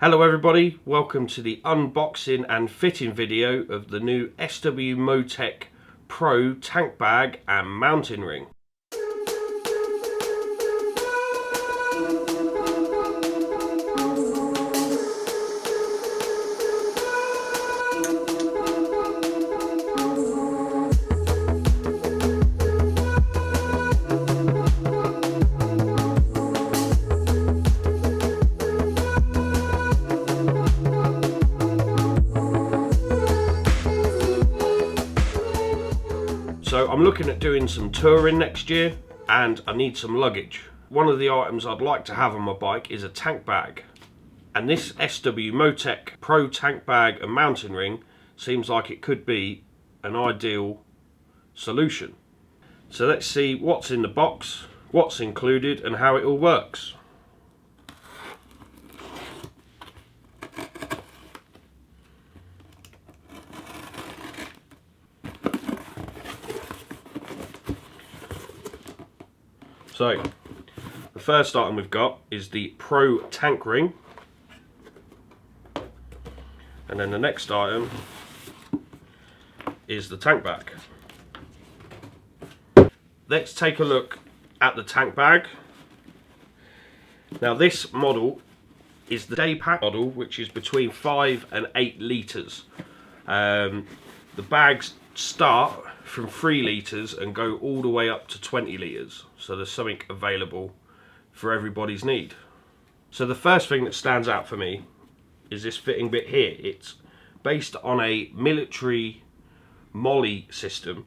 Hello everybody, welcome to the unboxing and fitting video of the new SW-Motech PRO tank bag and mounting ring. So I'm looking at doing some touring next year and I need some luggage. One of the items I'd like to have on my bike is a tank bag. And this SW-Motech PRO tank bag and mounting ring seems like it could be an ideal solution. So let's see what's in the box, what's included and how it all works. So, the first item we've got is the PRO tank ring, and then the next item is the tank bag. Let's take a look at the tank bag. Now this model is the Daypack model, which is between 5 and 8 litres. The bags start from 3 litres and go all the way up to 20 litres, so there's something available for everybody's need. So the first thing that stands out for me is this fitting bit here. It's based on a military M.O.L.L.E system,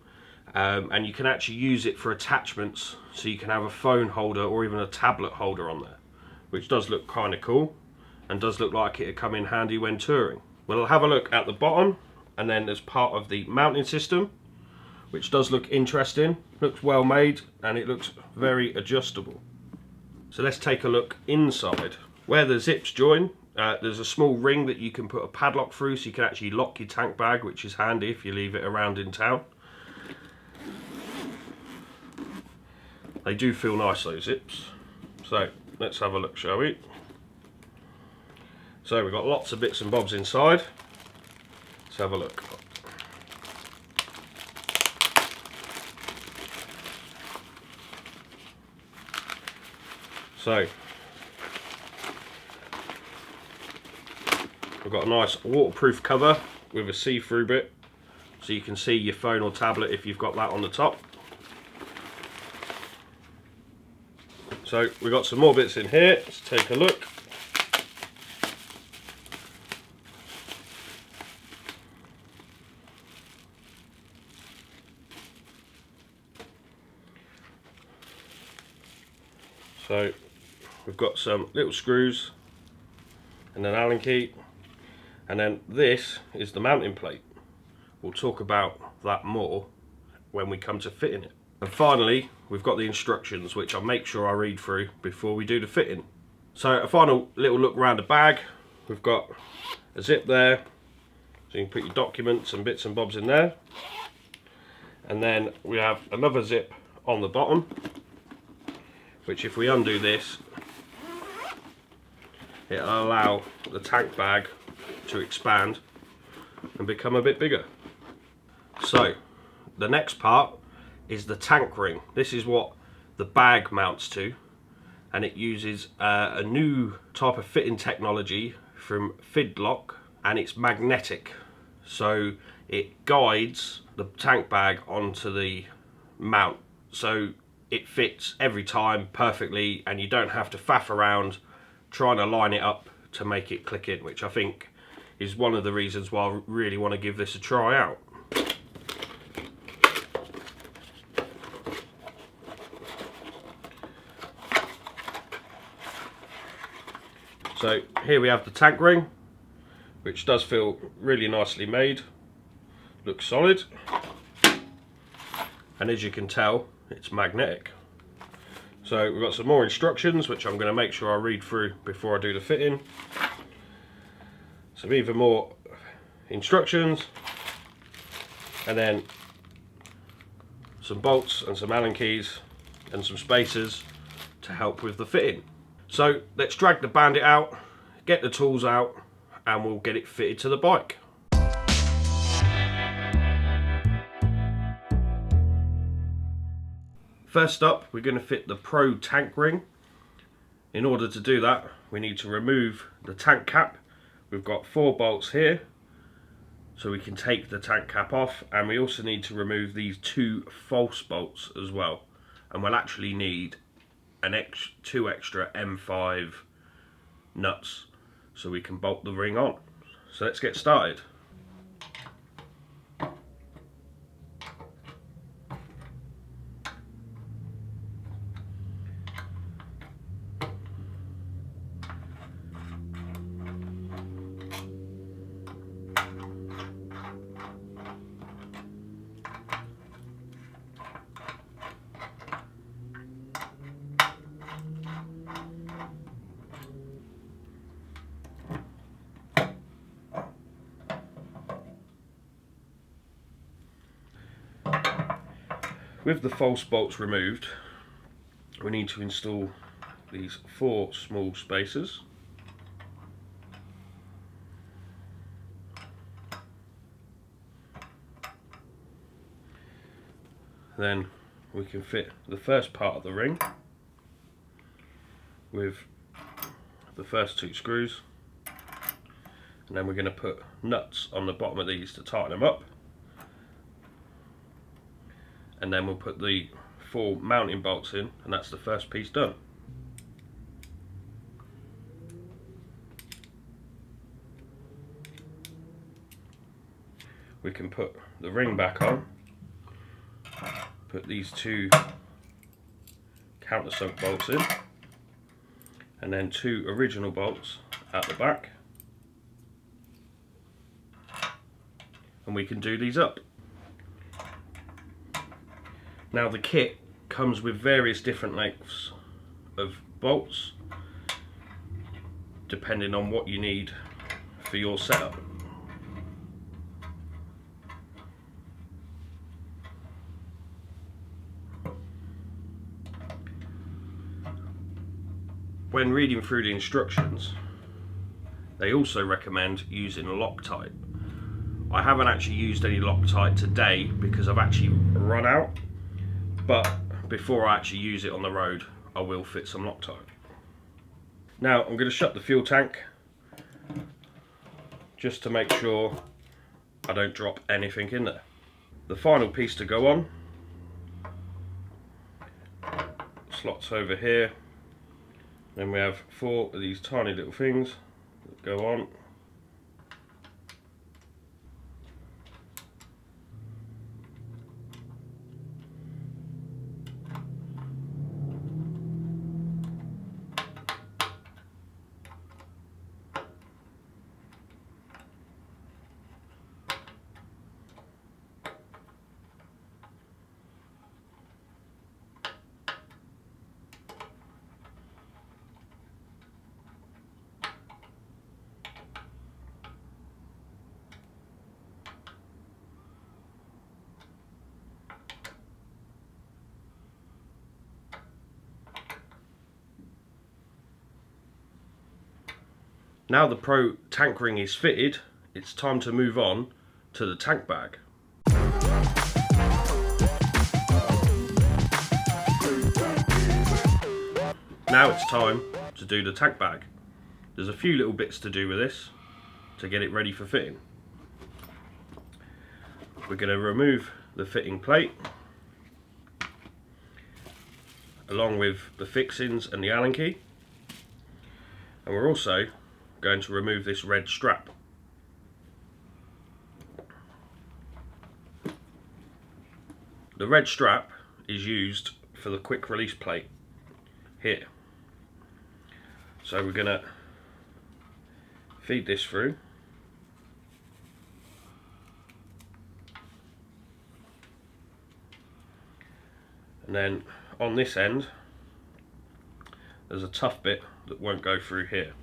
and you can actually use it for attachments, so you can have a phone holder or even a tablet holder on there, which does look kind of cool and does look like it'd come in handy when touring. We'll have a look at the bottom, and then as part of the mounting system, which does look interesting, looks well made, and it looks very adjustable. So let's take a look inside. Where the zips join, there's a small ring that you can put a padlock through, so you can actually lock your tank bag, which is handy if you leave it around in town. They do feel nice, those zips. So let's have a look, shall we? So we've got lots of bits and bobs inside. Let's have a look. So we've got a nice waterproof cover with a see-through bit, so you can see your phone or tablet if you've got that on the top. So we've got some more bits in here. Let's take a look. So we've got some little screws and an Allen key, and then this is the mounting plate. We'll talk about that more when we come to fitting it. And finally, we've got the instructions, which I'll make sure I read through before we do the fitting. So a final little look around the bag. We've got a zip there, so you can put your documents and bits and bobs in there. And then we have another zip on the bottom, which if we undo this, it'll allow the tank bag to expand and become a bit bigger. So the next part is the tank ring. This is what the bag mounts to, and it uses a new type of fitting technology from Fidlock, and it's magnetic, so it guides the tank bag onto the mount, so it fits every time perfectly, and you don't have to faff around trying to line it up to make it click in, which I think is one of the reasons why I really want to give this a try out. So here we have the tank ring, which does feel really nicely made, looks solid, and as you can tell, it's magnetic. So we've got some more instructions, which I'm going to make sure I read through before I do the fitting. Some even more instructions, and then some bolts and some Allen keys and some spacers to help with the fitting. So let's drag the bandit out, get the tools out and we'll get it fitted to the bike. First up, we're going to fit the Pro tank ring. In order to do that, we need to remove the tank cap. We've got 4 bolts here, so we can take the tank cap off, and we also need to remove these 2 false bolts as well. And we'll actually need 2 extra M5 nuts so we can bolt the ring on. So let's get started. With the false bolts removed, we need to install these 4 small spacers. Then we can fit the first part of the ring with the first 2 screws, and then we're going to put nuts on the bottom of these to tighten them up. And then we'll put the 4 mounting bolts in, and that's the first piece done. We can put the ring back on, put these 2 countersunk bolts in, and then 2 original bolts at the back, and we can do these up. Now the kit comes with various different lengths of bolts depending on what you need for your setup. When reading through the instructions, they also recommend using Loctite. I haven't actually used any Loctite today because I've actually run out. But before I actually use it on the road, I will fit some Loctite. Now I'm going to shut the fuel tank just to make sure I don't drop anything in there. The final piece to go on slots over here. Then we have 4 of these tiny little things that go on. Now the Pro tank ring is fitted, it's time to move on to the tank bag. Now it's time to do the tank bag. There's a few little bits to do with this to get it ready for fitting. We're going to remove the fitting plate along with the fixings and the Allen key, and we're also going to remove this red strap. The red strap is used for the quick release plate here. So we're going to feed this through. And then on this end there's a tough bit that won't go through here.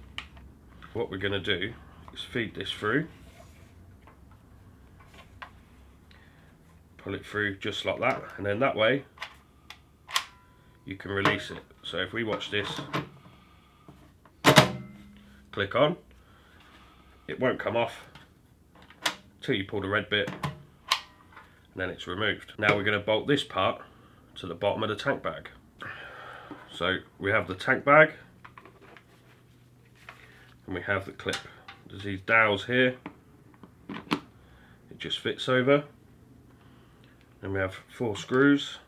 What we're going to do is feed this through, pull it through just like that, and then that way you can release it. So if we watch this, click on. It won't come off until you pull the red bit, and then it's removed. Now we're going to bolt this part to the bottom of the tank bag. So we have the tank bag and we have the clip. There's these dowels here, it just fits over, and we have 4 screws.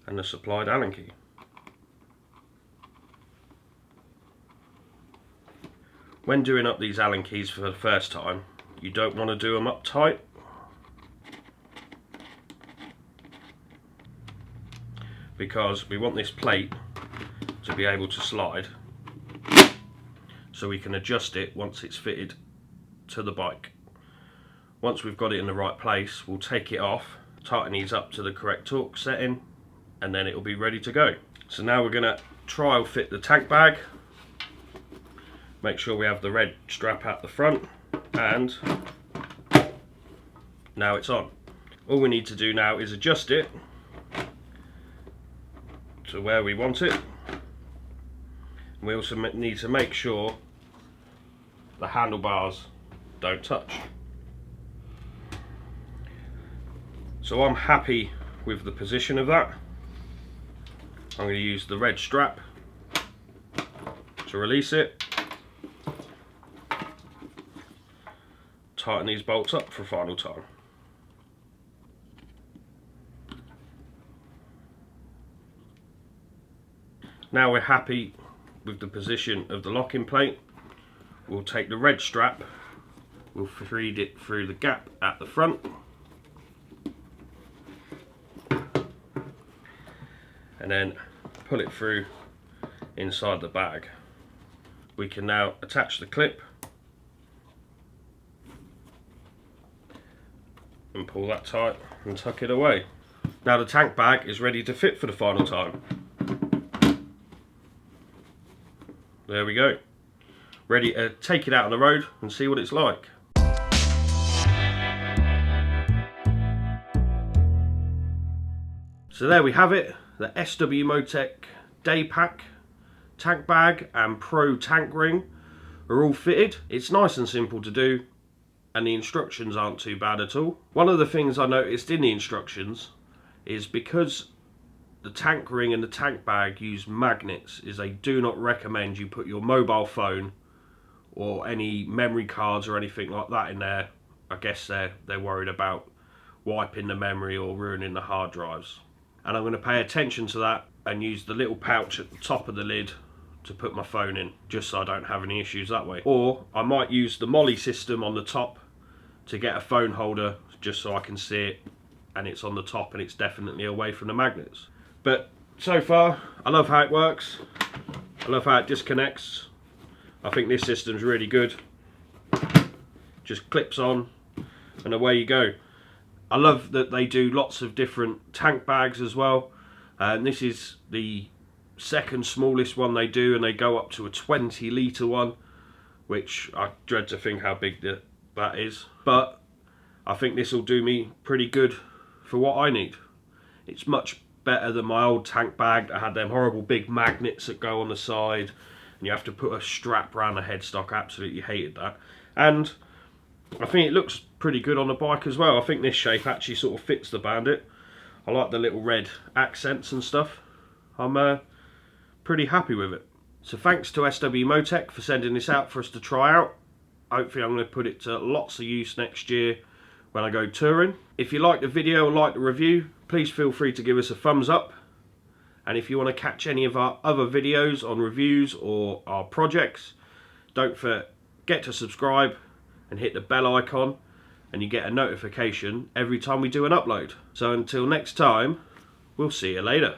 And the supplied Allen key. When doing up these Allen keys for the first time, you don't want to do them up tight, because we want this plate to be able to slide so we can adjust it once it's fitted to the bike. Once we've got it in the right place, we'll take it off, tighten these up to the correct torque setting, and then it'll be ready to go. So now we're going to trial fit the tank bag. Make sure we have the red strap at the front, and now it's on. All we need to do now is adjust it to where we want it. We also need to make sure the handlebars don't touch. So I'm happy with the position of that. I'm going to use the red strap to release it. Tighten these bolts up for a final time. Now we're happy with the position of the locking plate. We'll take the red strap, we'll feed it through the gap at the front, and then pull it through inside the bag. We can now attach the clip and pull that tight and tuck it away. Now the tank bag is ready to fit for the final time. There we go. Ready to take it out on the road and see what it's like. So there we have it. The SW-Motech Daypack tank bag and Pro tank ring are all fitted. It's nice and simple to do, and the instructions aren't too bad at all. One of the things I noticed in the instructions is, because the tank ring and the tank bag use magnets, is they do not recommend you put your mobile phone or any memory cards or anything like that in there. I guess they're worried about wiping the memory or ruining the hard drives. And I'm going to pay attention to that and use the little pouch at the top of the lid to put my phone in, just so I don't have any issues that way. Or I might use the M.O.L.L.E system on the top to get a phone holder, just so I can see it and it's on the top and it's definitely away from the magnets. But so far, I love how it works. I love how it disconnects. I think this system's really good. Just clips on and away you go. I love that they do lots of different tank bags as well. And this is the second smallest one they do, and they go up to a 20 litre one, which I dread to think how big that is. But I think this will do me pretty good for what I need. It's much better than my old tank bag that had them horrible big magnets that go on the side, and you have to put a strap around the headstock. Absolutely hated that. And I think it looks pretty good on the bike as well. I think this shape actually sort of fits the Bandit. I like the little red accents and stuff. I'm pretty happy with it. So thanks to SW-Motech for sending this out for us to try out. Hopefully I'm going to put it to lots of use next year when I go touring. If you like the video or like the review, please feel free to give us a thumbs up. And if you want to catch any of our other videos on reviews or our projects, don't forget to subscribe and hit the bell icon, and you get a notification every time we do an upload. So until next time, we'll see you later.